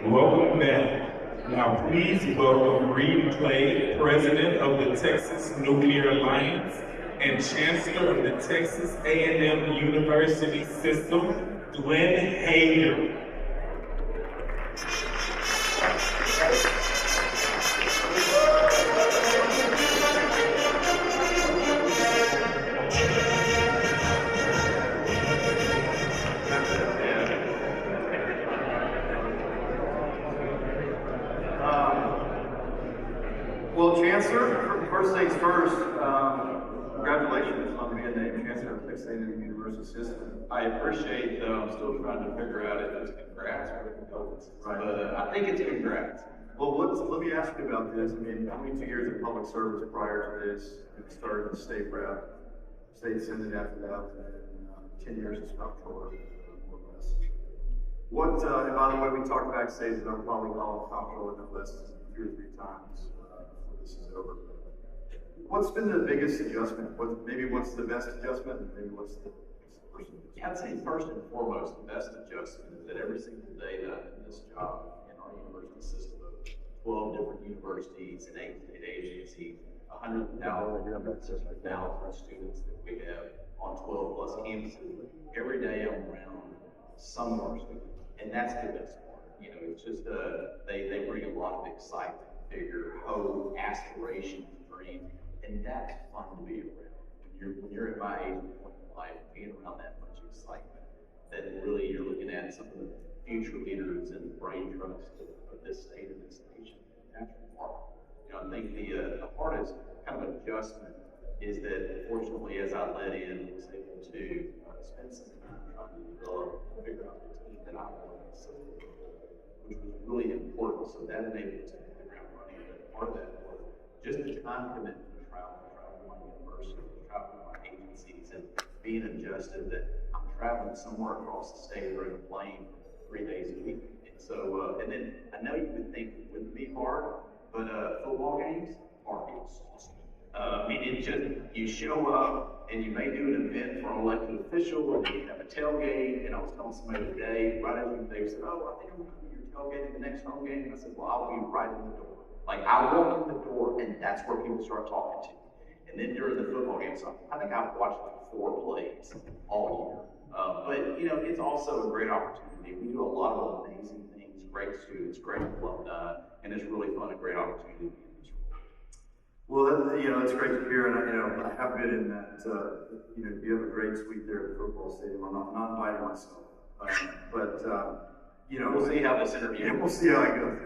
Welcome back. Now please welcome Reed Clay, President of the Texas Nuclear Alliance and Chancellor of the Texas A&M University System, Glenn Hegar. Well, Chancellor, first things first, congratulations on being named Chancellor of Texas A&M University System. I appreciate, though, I'm still trying to figure out if it's congrats or condolences. Right. But I think it's congrats. Well, let me ask you about this. I mean, 22 years of public service prior to this, and started as state rep, state senate after that, and 10 years as comptroller, more or less. What, and by the way, we talked backstage that I'll probably call comptroller no less than 2 or 3 times before this is over. What's been the biggest adjustment? What's the best adjustment, and maybe what's the worst adjustment? Yeah, I'd say first and foremost, the best adjustment is that every single day that I'm in this job in our university system of 12 different universities and 8 state agencies, 100,000 students that we have on 12 plus campuses, every day I'm around some of our students. And that's the best part. You know, it's just, they bring a lot of excitement, vigor, hope, aspiration, dream, and that's fun to be around. When you're at my age point in life, being around that much excitement, that really you're looking at some of the future leaders and the brain trust of this state and this nation. That's remarkable. You know, I think the hardest kind of adjustment is that, fortunately, as I led in, I was able to spend some time trying to develop and figure out the team that I wanted to support, which was really important. So that enabled us to hit the ground running. But part of that was just the time commitment to travel to my university, travel to my agencies, and being adjusted that I'm traveling somewhere across the state or in a plane 3 days a week. And so, and then I know you would think it wouldn't be hard, but football games are exhausting. I mean, it just, you show up and you may do an event for an elected official, or you have a tailgate. And I was telling somebody today, right after they said, "Oh, I think I'm going to do your tailgate at the next home game." And I said, "Well, I'll be right in the door." Like, I walk in the door, and that's where people start talking to me. And then during the football game, so I think I've watched like 4 plays all year. But, you know, it's also a great opportunity. We do a lot of amazing things, great students, great alumni, and it's really fun, a great opportunity to be in this role. Well, you know, it's great to hear, and I have been in that. You know, you have a great suite there at the football stadium. I'm not inviting myself, but you know, We'll see how this interview. Yeah, we'll see how it goes.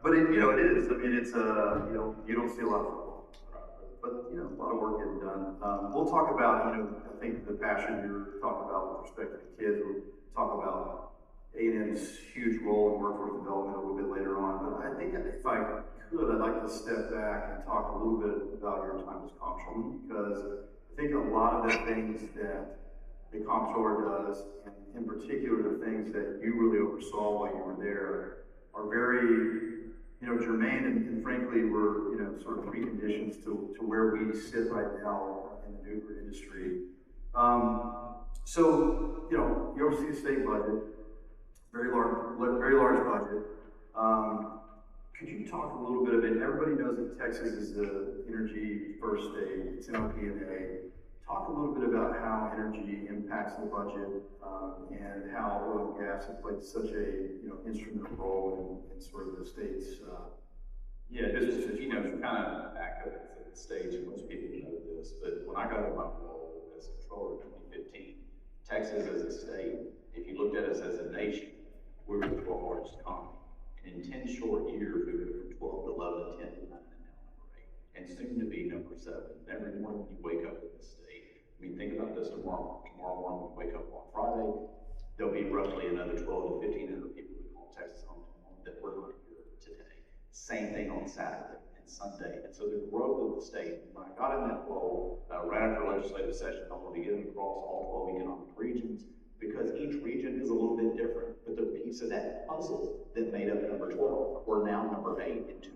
But you know, it is. I mean, it's you know, you don't see a lot of football, but you know, a lot of work getting done. We'll talk about, you know, I think the passion you're talking about with respect to the kids. We'll talk about A&M's huge role in workforce development a little bit later on. But I think if I could, I'd like to step back and talk a little bit about your time as comptroller, because I think a lot of the things that the comptroller does, and in particular the things that you really oversaw while you were there, are very, you know, germane, and frankly were, you know, sort of preconditions to where we sit right now in the nuclear industry. So, you know, you oversee the state budget, very large budget. Could you talk a little bit about, everybody knows that Texas is the energy first state, it's in our DNA. Talk a little bit about how energy impacts the budget, and how oil and gas have played such a, you know, instrumental role in sort of the state's Yeah, just, you know, kind of back up at the stage, and most people know this, but when I got in my role as controller in 2015, Texas as a state, if you looked at us as a nation, we were the 12th largest economy. And in 10 short years, we went from 12 to 11 to 10 to 9 and now number 8. And soon to be number 7. Every morning when you wake up in the state, I mean, think about this tomorrow. Tomorrow morning when you wake up on Friday, there'll be roughly another 12 to 1,500 people that call Texas home that we're not here today. Same thing on Saturday and Sunday. And so the growth of the state, when I got in that role, right after legislative session, I wanted to get it across all 12 economic regions, because each region is a little bit different, but the piece of that puzzle that made up number 12, we're now number 8 and to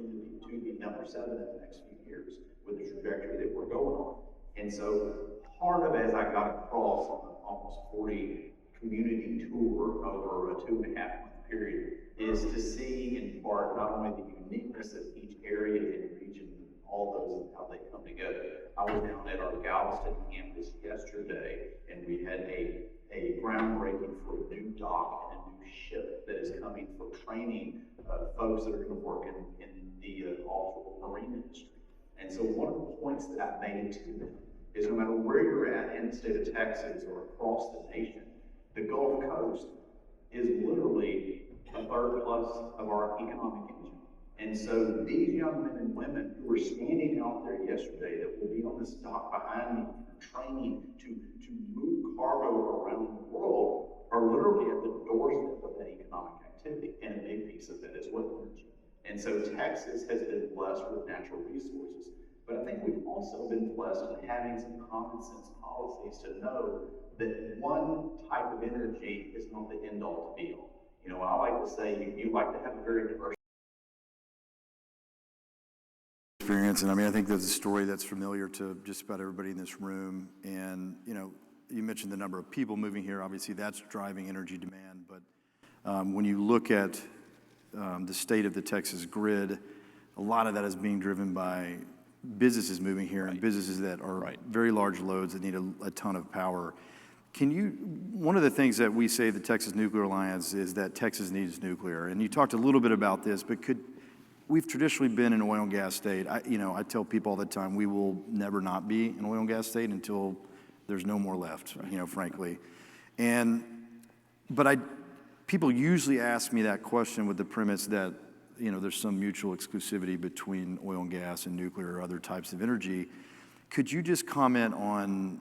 be number 7 in the next few years with the trajectory that we're going on. And so part of, as I got across on the almost 40 community tour over a 2.5-month period, is is to see in part not only the uniqueness of each area and region, all those and how they come together. I was down at our Galveston campus yesterday, and we had a groundbreaking for a new dock and a new ship that is coming for training folks that are going to work in the offshore marine industry. And so one of the points that I made to them is no matter where you're at in the state of Texas or across the nation, the Gulf Coast is literally a third plus of our economic engine. And so these young men and women who were standing out there yesterday that will be on this dock behind me training to move cargo around the world are literally at the doorstep of that economic activity, and a big piece of that is what energy. And so Texas has been blessed with natural resources, but I think we've also been blessed in having some common sense policies to know that one type of energy is not the end all to be all. You know, I like to say you like to have a very diverse experience, and I mean, I think that's a story that's familiar to just about everybody in this room. And you know, you mentioned the number of people moving here. Obviously, that's driving energy demand. But when you look at the state of the Texas grid, a lot of that is being driven by businesses moving here, and businesses that are very large loads that need a ton of power. One of the things that we say at the Texas Nuclear Alliance is that Texas needs nuclear, and you talked a little bit about this, but we've traditionally been an oil and gas state. I tell people all the time, we will never not be an oil and gas state until there's no more left, frankly. But people usually ask me that question with the premise that, there's some mutual exclusivity between oil and gas and nuclear or other types of energy. Could you just comment on,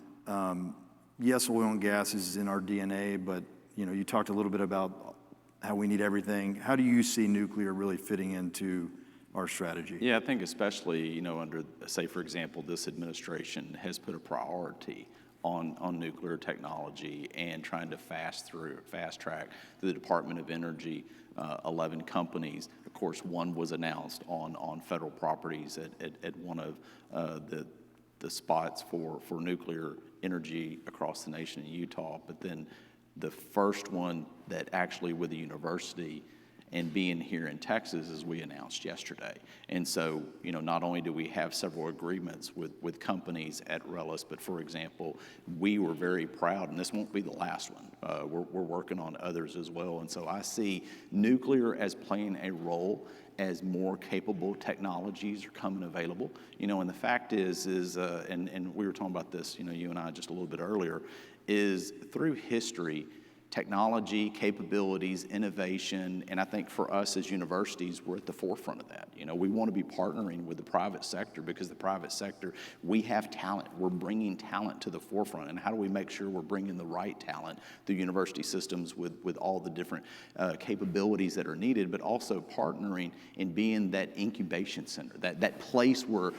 yes, oil and gas is in our DNA, but, you talked a little bit about how we need everything. How do you see nuclear really fitting into our strategy? Yeah, I think especially, under, say, for example, this administration has put a priority on nuclear technology and trying to fast track through the Department of Energy, 11 companies. Of course, one was announced on federal properties at one of the spots for nuclear energy across the nation in Utah, but then the first one that actually with the university and being here in Texas, as we announced yesterday. And so, not only do we have several agreements with companies at RELIS, but for example, we were very proud, and this won't be the last one. We're working on others as well. And so I see nuclear as playing a role as more capable technologies are coming available. And the fact is and we were talking about this, you and I just a little bit earlier, is through history, technology, capabilities, innovation, and I think for us as universities, we're at the forefront of that. We want to be partnering with the private sector because the private sector, we have talent. We're bringing talent to the forefront, and how do we make sure we're bringing the right talent through university systems with all the different capabilities that are needed, but also partnering and being that incubation center, that place where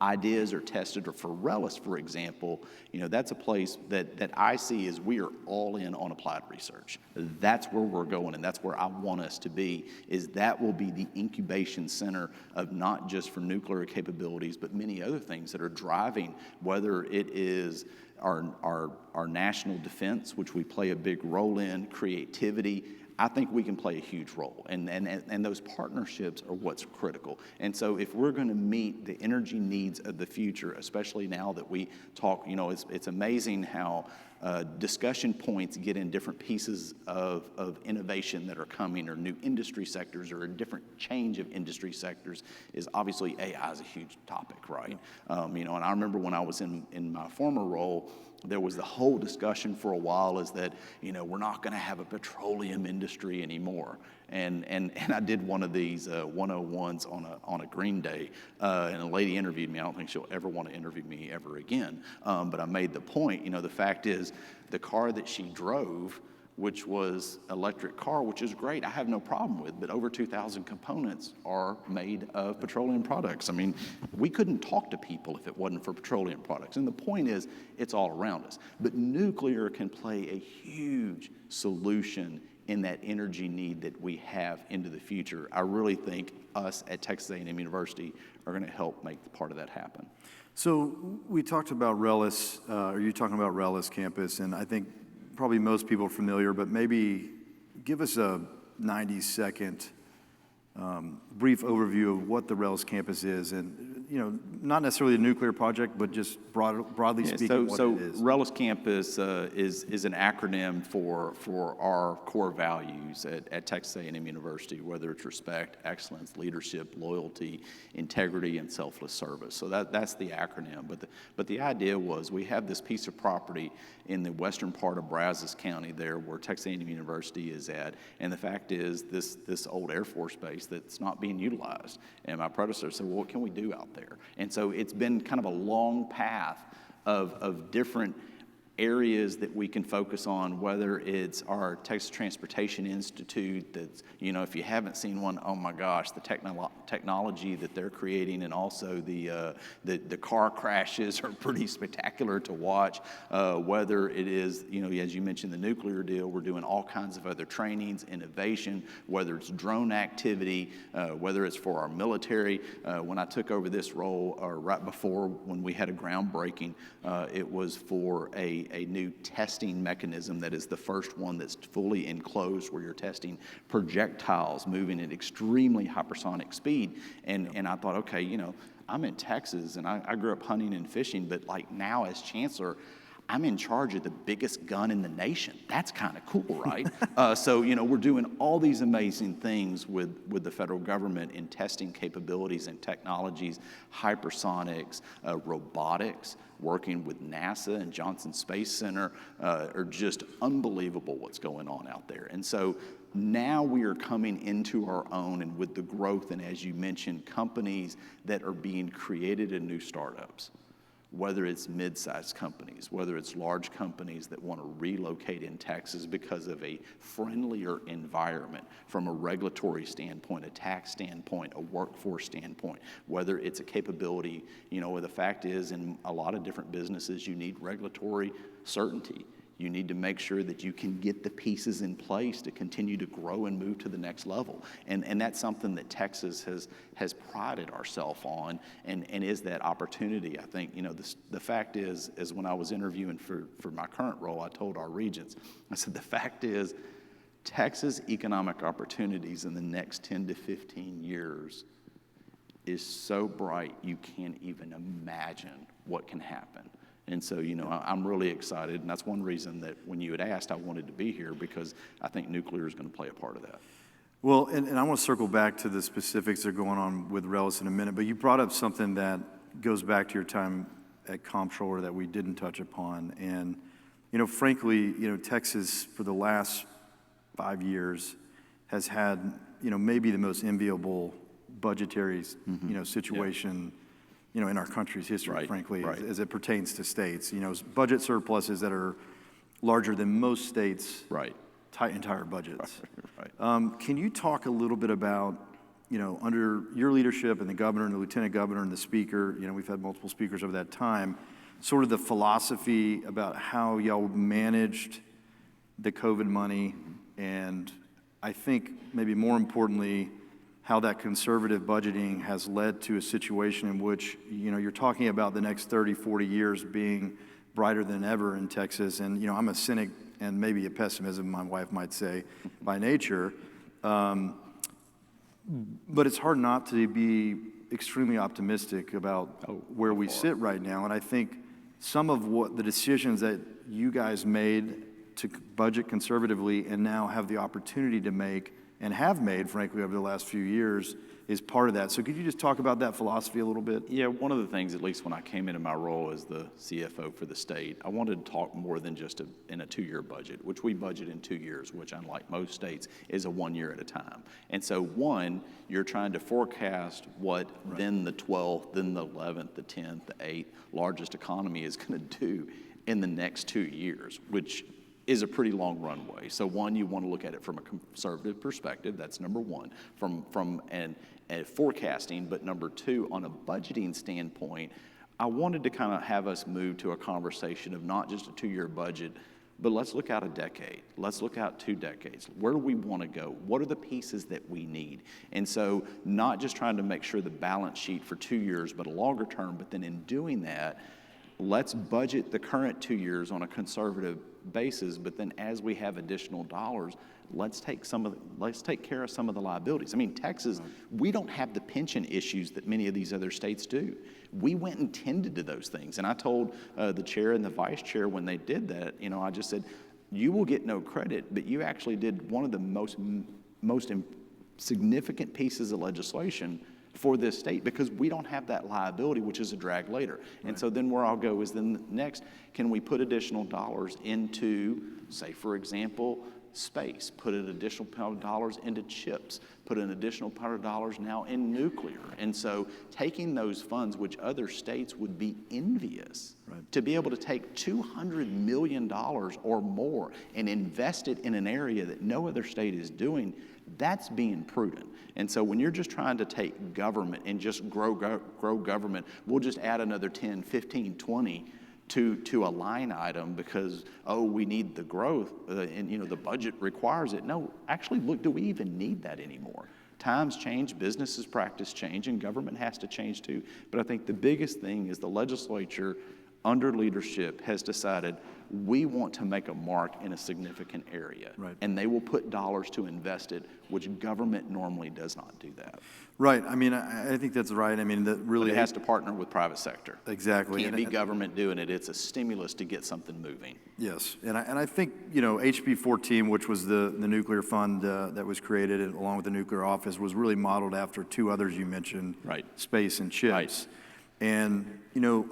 ideas are tested. Or for RELIS, for example, that's a place that I see as we are all in on applied research. That's where we're going, and that's where I want us to be, is that will be the incubation center of not just for nuclear capabilities, but many other things that are driving, whether it is our national defense, which we play a big role in, creativity. I think we can play a huge role, and those partnerships are what's critical. And so if we're going to meet the energy needs of the future, especially now that we talk, it's amazing how discussion points get in different pieces of innovation that are coming, or new industry sectors, or a different change of industry sectors. Is obviously AI is a huge topic, right? And I remember when I was in my former role, there was the whole discussion for a while is that, we're not going to have a petroleum industry anymore. And I did one of these 101s on a green day, and a lady interviewed me. I don't think she'll ever want to interview me ever again. But I made the point, the fact is the car that she drove, which was electric car, which is great, I have no problem with, but over 2,000 components are made of petroleum products. I mean, we couldn't talk to people if it wasn't for petroleum products. And the point is, it's all around us. But nuclear can play a huge solution in that energy need that we have into the future. I really think us at Texas A&M University are going to help make part of that happen. So we talked about RELIS, or you're talking about RELIS campus, and I think probably most people are familiar, but maybe give us a 90-second brief overview of what the RELS campus is, and not necessarily a nuclear project, but just broadly speaking, what it is. RELS Campus is an acronym for our core values at Texas A&M University, whether it's respect, excellence, leadership, loyalty, integrity, and selfless service. So that's the acronym. But the idea was we have this piece of property in the western part of Brazos County there where Texas A&M University is at, and the fact is this old Air Force base that's not being utilized. And my predecessor said, well, what can we do out there? And so it's been kind of a long path of different areas that we can focus on, whether it's our Texas Transportation Institute that's, if you haven't seen one, oh my gosh, the technology that they're creating, and also the car crashes are pretty spectacular to watch. Whether it is, as you mentioned, the nuclear deal, we're doing all kinds of other trainings, innovation, whether it's drone activity, whether it's for our military. When I took over this role, or right before when we had a groundbreaking, it was for a new testing mechanism that is the first one that's fully enclosed, where you're testing projectiles moving at extremely hypersonic speed. And I thought, okay, I'm in Texas and I grew up hunting and fishing, but like now as chancellor, I'm in charge of the biggest gun in the nation. That's kind of cool, right? So, we're doing all these amazing things with the federal government in testing capabilities and technologies, hypersonics, robotics, working with NASA and Johnson Space Center, are just unbelievable what's going on out there. And so now we are coming into our own, and with the growth, and as you mentioned, companies that are being created in new startups. Whether it's mid-sized companies, whether it's large companies that want to relocate in Texas because of a friendlier environment from a regulatory standpoint, a tax standpoint, a workforce standpoint, whether it's a capability, the fact is in a lot of different businesses, you need regulatory certainty. You need to make sure that you can get the pieces in place to continue to grow and move to the next level. And that's something that Texas has prided ourselves on, and is that opportunity. I think, the fact is when I was interviewing for my current role, I told our regents, I said, the fact is Texas economic opportunities in the next 10 to 15 years is so bright you can't even imagine what can happen. And so, I'm really excited, and that's one reason that when you had asked, I wanted to be here, because I think nuclear is going to play a part of that. Well, and I want to circle back to the specifics that are going on with RELS in a minute, but you brought up something that goes back to your time at Comptroller that we didn't touch upon. And, frankly, Texas for the last 5 years has had, maybe the most enviable budgetary, situation, in our country's history, Right, frankly, right. as it pertains to states. Budget surpluses that are larger than most states' Right. entire budgets. Right. Can you talk a little bit about, under your leadership and the governor and the lieutenant governor and the speaker, we've had multiple speakers over that time, sort of the philosophy about how y'all managed the COVID money, and I think maybe more importantly, how that conservative budgeting has led to a situation in which, you're talking about the next 30, 40 years being brighter than ever in Texas. And, I'm a cynic and maybe a pessimism, my wife might say, by nature. But it's hard not to be extremely optimistic about where we sit right now. And I think some of what the decisions that you guys made to budget conservatively and now have the opportunity to make, and have made, frankly, over the last few years, is part of that. So could you just talk about that philosophy a little bit? Yeah, one of the things, at least when I came into my role as the CFO for the state, I wanted to talk more than just in a 2-year budget, which we budget in 2 years, which unlike most states is a 1 year at a time. And so you're trying to forecast what then the 12th, then the 11th, the 10th, the 8th largest economy is going to do in the next 2 years, which is a pretty long runway. So you want to look at it from a conservative perspective. That's number one, from a forecasting. But number two, on a budgeting standpoint, I wanted to kind of have us move to a conversation of not just a 2-year budget, but let's look out a decade. Let's look out 2 decades. Where do we want to go? What are the pieces that we need? And so not just trying to make sure the balance sheet for 2 years, but a longer term, but then in doing that, let's budget the current 2 years on a conservative basis, but then as we have additional dollars, let's take care of some of the liabilities. I mean, Texas, we don't have the pension issues that many of these other states do. We went and tended to those things. And I told the chair and the vice chair when they did that, I just said, you will get no credit, but you actually did one of the most significant pieces of legislation for this state, because we don't have that liability, which is a drag later. And so then where I'll go is then next, can we put additional dollars into, say, for example, space, put an additional pound of dollars into chips, put an additional pound of dollars now in nuclear. And so taking those funds, which other states would be envious, to be able to take $200 million or more and invest it in an area that no other state is doing, that's being prudent. And so when you're just trying to take government and just grow government, we'll just add another 10, 15, 20 to a line item because, we need the growth and the budget requires it. No, actually, look, do we even need that anymore? Times change, businesses practice change, and government has to change too. But I think the biggest thing is the legislature under leadership has decided we want to make a mark in a significant area. Right. And they will put dollars to invest it, which government normally does not do that. Right. I mean, I think that's right. I mean, that really But it has to partner with private sector. Exactly. Can't be government doing it. It's a stimulus to get something moving. Yes, and I think, HB 14, which was the nuclear fund that was created along with the nuclear office, was really modeled after two others you mentioned, Right. space and chips. Right. And,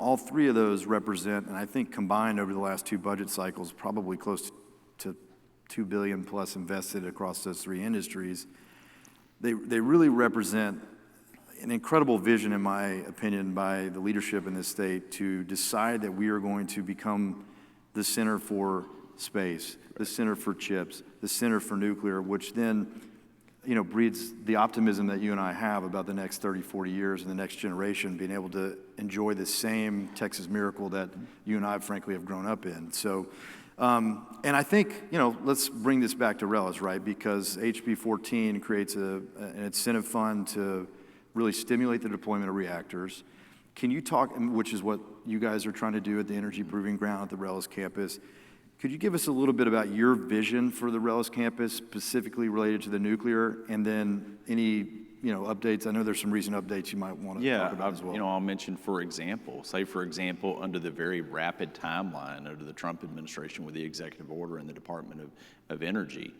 all three of those represent, and I think combined over the last two budget cycles, probably close to $2 billion plus invested across those three industries. They really represent an incredible vision, in my opinion, by the leadership in this state to decide that we are going to become the center for space, the center for chips, the center for nuclear, which then, breeds the optimism that you and I have about the next 30, 40 years and the next generation being able to enjoy the same Texas miracle that you and I, frankly, have grown up in. So, and I think, let's bring this back to RELIS, right? Because HB 14 creates an incentive fund to really stimulate the deployment of reactors. Can you talk, which is what you guys are trying to do at the Energy Proving Ground at the RELIS campus, could you give us a little bit about your vision for the RELIS campus, specifically related to the nuclear, and then any, updates? I know there's some recent updates you might want to talk about as well. I'll mention, for example, under the very rapid timeline under the Trump administration with the executive order in the Department of Energy,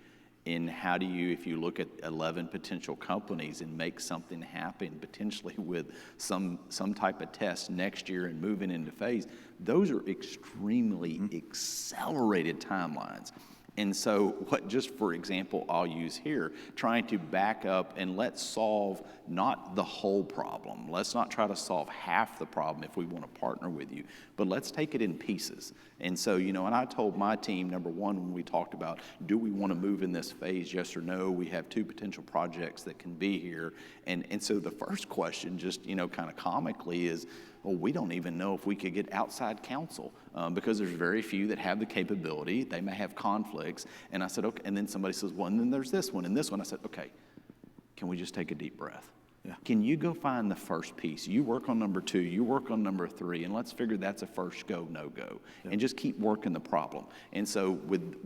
in how do you, if you look at 11 potential companies and make something happen potentially with some type of test next year and moving into phase, those are extremely accelerated timelines. And so just for example, I'll use here, trying to back up and let's solve not the whole problem. Let's not try to solve half the problem if we want to partner with you, but let's take it in pieces. And so, and I told my team, number one, when we talked about, do we want to move in this phase, yes or no? We have two potential projects that can be here. And so the first question, just, kind of comically is, well, we don't even know if we could get outside counsel because there's very few that have the capability. They may have conflicts. And I said, okay. And then somebody says, well, and then there's this one and this one. I said, okay, can we just take a deep breath? Yeah. Can you go find the first piece? You work on number two, you work on number three, and let's figure that's a first go, no go. Yeah. And just keep working the problem. And so with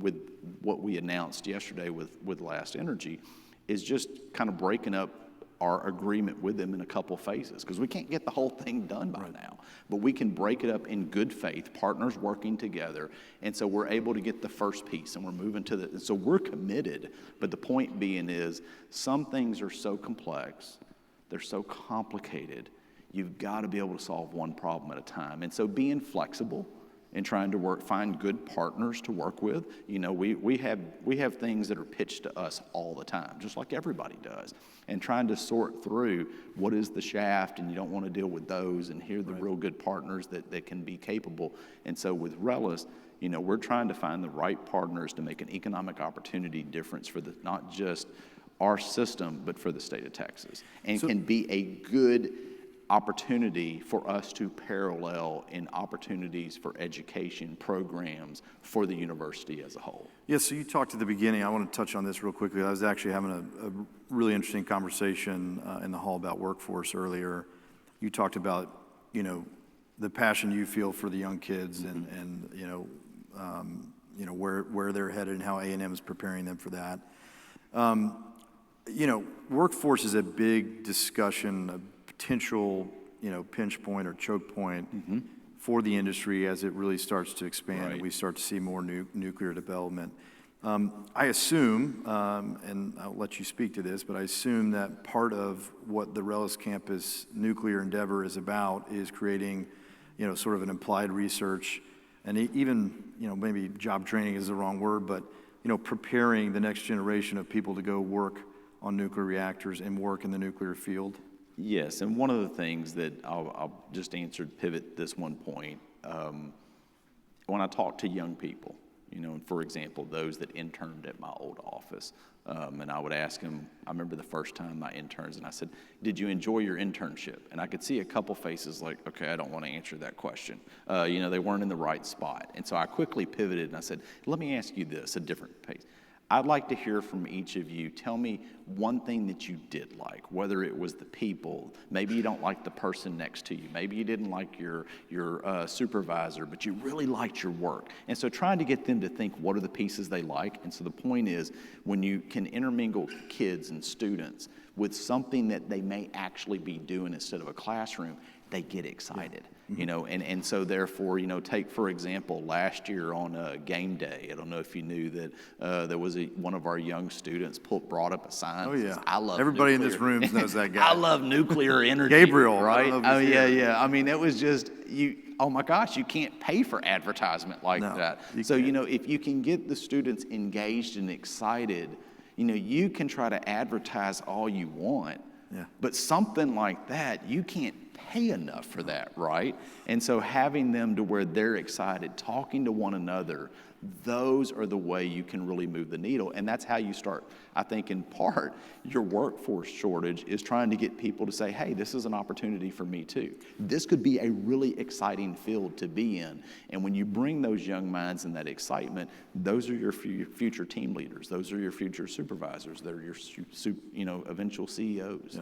what we announced yesterday with Last Energy is just kind of breaking up our agreement with them in a couple phases, because we can't get the whole thing done by now, but we can break it up in good faith, partners working together, and so we're able to get the first piece, and we're moving to and so we're committed, but the point being is some things are so complex, they're so complicated, you've got to be able to solve one problem at a time, and so being flexible and trying to find good partners to work with. We have things that are pitched to us all the time, just like everybody does. And trying to sort through what is the shaft, and you don't want to deal with those, and here are the real good partners that can be capable. And so with RELIS, we're trying to find the right partners to make an economic opportunity difference for not just our system, but for the state of Texas. And can be a good opportunity for us to parallel in opportunities for education programs for the university as a whole. Yeah, so you talked at the beginning, I want to touch on this real quickly. I was actually having a really interesting conversation in the hall about workforce earlier. You talked about, the the passion you feel for the young kids and where they're headed and how A&M is preparing them for that. Workforce is a big discussion, a potential, pinch point or choke point for the industry as it really starts to expand and we start to see more nuclear development. I assume, and I'll let you speak to this, but I assume that part of what the Rellis Campus nuclear endeavor is about is creating, sort of an applied research and even, maybe job training is the wrong word, but, preparing the next generation of people to go work on nuclear reactors and work in the nuclear field. Yes, and one of the things that I'll just pivot this one point, when I talk to young people, and for example, those that interned at my old office, and I would ask them, I remember the first time my interns, and I said, did you enjoy your internship? And I could see a couple faces like, okay, I don't want to answer that question. They weren't in the right spot. And so I quickly pivoted and I said, let me ask you this, a different pace. I'd like to hear from each of you. Tell me one thing that you did like, whether it was the people, maybe you don't like the person next to you, maybe you didn't like your supervisor, but you really liked your work. And so trying to get them to think what are the pieces they like. And so the point is when you can intermingle kids and students with something that they may actually be doing instead of a classroom, they get excited. And so therefore, take for example, last year on game day, I don't know if you knew that there was one of our young students brought up a sign. Oh yeah, I love everybody nuclear. in this room knows that guy. I love nuclear energy. Gabriel, right? Oh yeah, here. yeah. I mean, it was just oh my gosh, you can't pay for advertisement like that. So if you can get the students engaged and excited, you can try to advertise all you want. Yeah. But something like that, you can't pay enough for that, right? And so having them to where they're excited, talking to one another, those are the way you can really move the needle. And that's how you start, I think in part, your workforce shortage is trying to get people to say, hey, this is an opportunity for me too. This could be a really exciting field to be in. And when you bring those young minds and that excitement, those are your future team leaders. Those are your future supervisors. They're your, eventual CEOs. Yeah.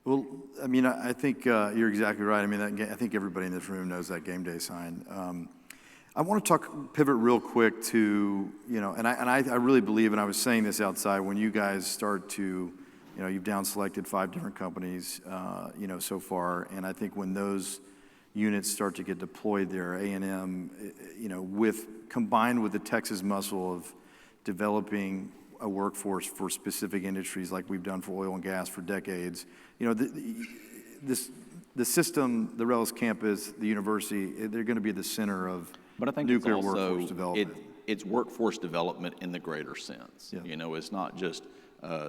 Well, I mean, I think you're exactly right. I mean, I think everybody in this room knows that game day sign. I want to pivot real quick to, and I really believe, and I was saying this outside, when you guys start to, you've down selected 5 different companies, so far, and I think when those units start to get deployed there, A&M, combined with the Texas muscle of developing a workforce for specific industries like we've done for oil and gas for decades. The system, the Rellis campus, the university, they're going to be the center of but I think nuclear it's also, workforce development. It's workforce development in the greater sense. Yeah. It's not just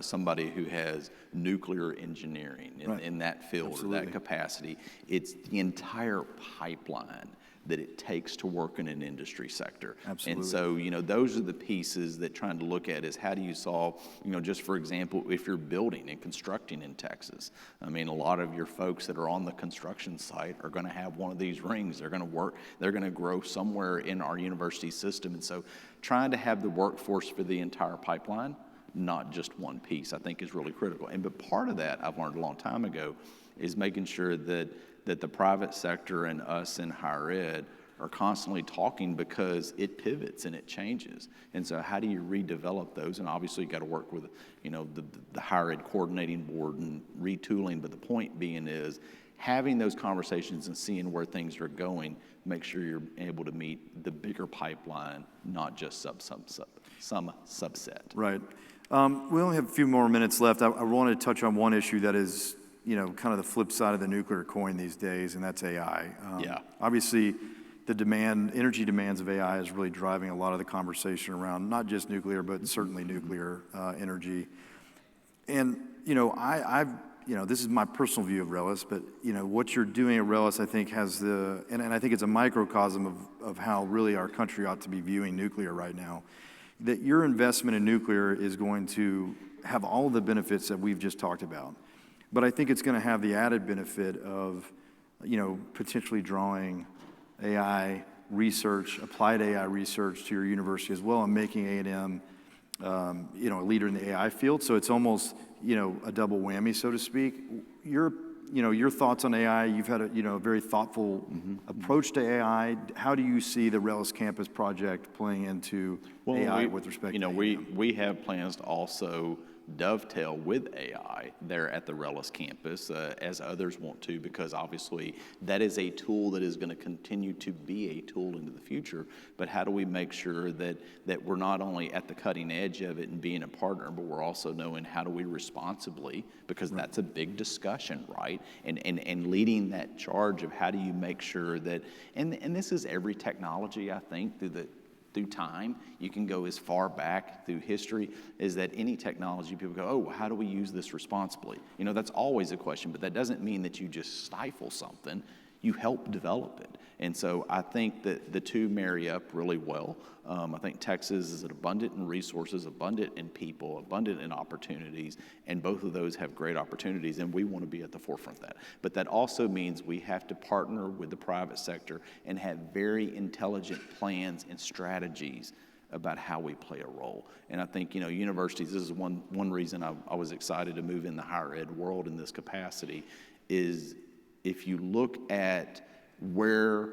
somebody who has nuclear engineering in that field Absolutely. or that capacity. It's the entire pipeline that it takes to work in an industry sector. Absolutely. And so, those are the pieces that trying to look at is how do you solve, just for example, if you're building and constructing in Texas, I mean, a lot of your folks that are on the construction site are gonna have one of these rings. They're gonna work, they're gonna grow somewhere in our university system. And so trying to have the workforce for the entire pipeline, not just one piece, I think is really critical. But part of that I've learned a long time ago is making sure that the private sector and us in higher ed are constantly talking because it pivots and it changes. And so how do you redevelop those? And obviously you got to work with, the higher ed coordinating board and retooling. But the point being is having those conversations and seeing where things are going, make sure you're able to meet the bigger pipeline, not just some subset. Right. We only have a few more minutes left. I wanted to touch on one issue that is, kind of the flip side of the nuclear coin these days, and that's AI. Obviously, the energy demands of AI is really driving a lot of the conversation around not just nuclear, but certainly nuclear energy. And, this is my personal view of Rellis, but, what you're doing at Rellis, I think and I think it's a microcosm of how really our country ought to be viewing nuclear right now, that your investment in nuclear is going to have all of the benefits that we've just talked about. But I think it's going to have the added benefit of, potentially drawing AI research, applied AI research to your university as well, and making A&M, a leader in the AI field. So it's almost, a double whammy, so to speak. Your your thoughts on AI. You've had a very thoughtful approach to AI. How do you see the Relish Campus project playing into AI with respect to we have plans to also dovetail with AI there at the Relish campus, as others want to, because obviously that is a tool that is going to continue to be a tool into the future. But how do we make sure that we're not only at the cutting edge of it and being a partner, but we're also knowing how do we responsibly, because that's a big discussion, right? And leading that charge of how do you make sure that, and this is every technology, I think, through time, you can go as far back through history, is that any technology, people go, oh, how do we use this responsibly? That's always a question, but that doesn't mean that you just stifle something. You help develop it. And so I think that the two marry up really well. I think Texas is abundant in resources, abundant in people, abundant in opportunities, and both of those have great opportunities, and we want to be at the forefront of that. But that also means we have to partner with the private sector and have very intelligent plans and strategies about how we play a role. And I think, universities, this is one reason I was excited to move in the higher ed world in this capacity, is if you look at where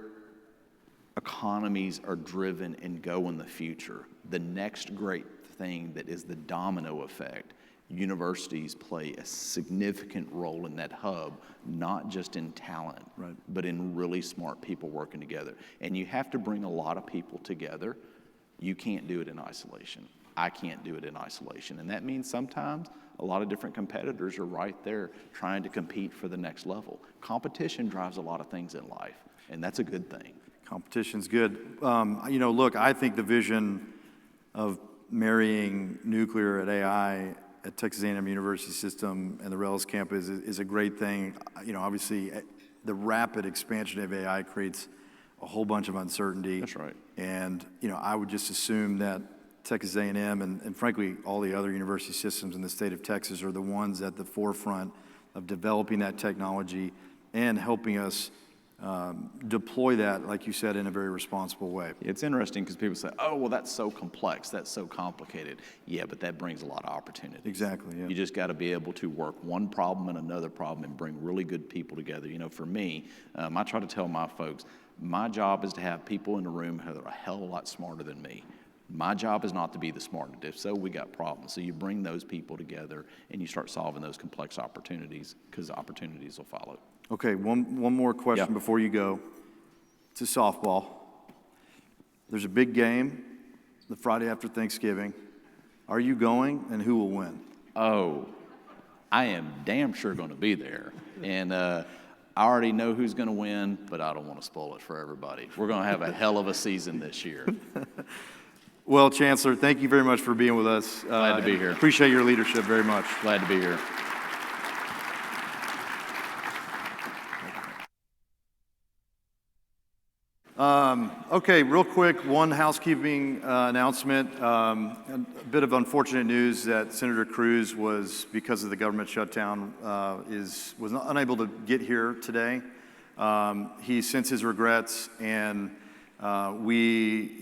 economies are driven and go in the future, the next great thing that is the domino effect, universities play a significant role in that hub, not just in talent, but in really smart people working together. And you have to bring a lot of people together. You can't do it in isolation. I can't do it in isolation. And that means sometimes a lot of different competitors are right there trying to compete for the next level. Competition drives a lot of things in life, and that's a good thing. Competition's good. Look, I think the vision of marrying nuclear at AI at Texas A&M University System and the Relish campus is a great thing. Obviously, the rapid expansion of AI creates a whole bunch of uncertainty. That's right. And, I would just assume that Texas A&M and frankly, all the other university systems in the state of Texas are the ones at the forefront of developing that technology and helping us deploy that, like you said, in a very responsible way. It's interesting because people say, oh, well, that's so complex, that's so complicated. Yeah, but that brings a lot of opportunity. Exactly, yeah. You just got to be able to work one problem and another problem and bring really good people together. For me, I try to tell my folks, my job is to have people in the room who are a hell of a lot smarter than me. My job is not to be the smartest. If so, we got problems. So you bring those people together and you start solving those complex opportunities, because opportunities will follow. Okay, one more question before you go. It's a softball. There's a big game the Friday after Thanksgiving. Are you going, and who will win? Oh, I am damn sure going to be there. And I already know who's going to win, but I don't want to spoil it for everybody. We're going to have a hell of a season this year. Well, Chancellor, thank you very much for being with us. Glad to be here. Appreciate your leadership very much. Glad to be here. Okay, real quick, one housekeeping announcement. A bit of unfortunate news that Senator Cruz was, because of the government shutdown, was unable to get here today. He sends his regrets, and we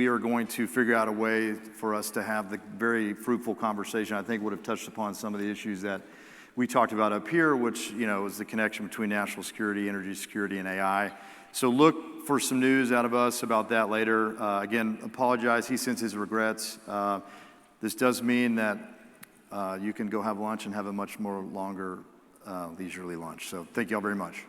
are going to figure out a way for us to have the very fruitful conversation. I think would have touched upon some of the issues that we talked about up here, which is the connection between national security, energy security, and AI. So look for some news out of us about that later. Again, apologize. He sends his regrets. This does mean that you can go have lunch and have a much more longer leisurely lunch. So thank you all very much.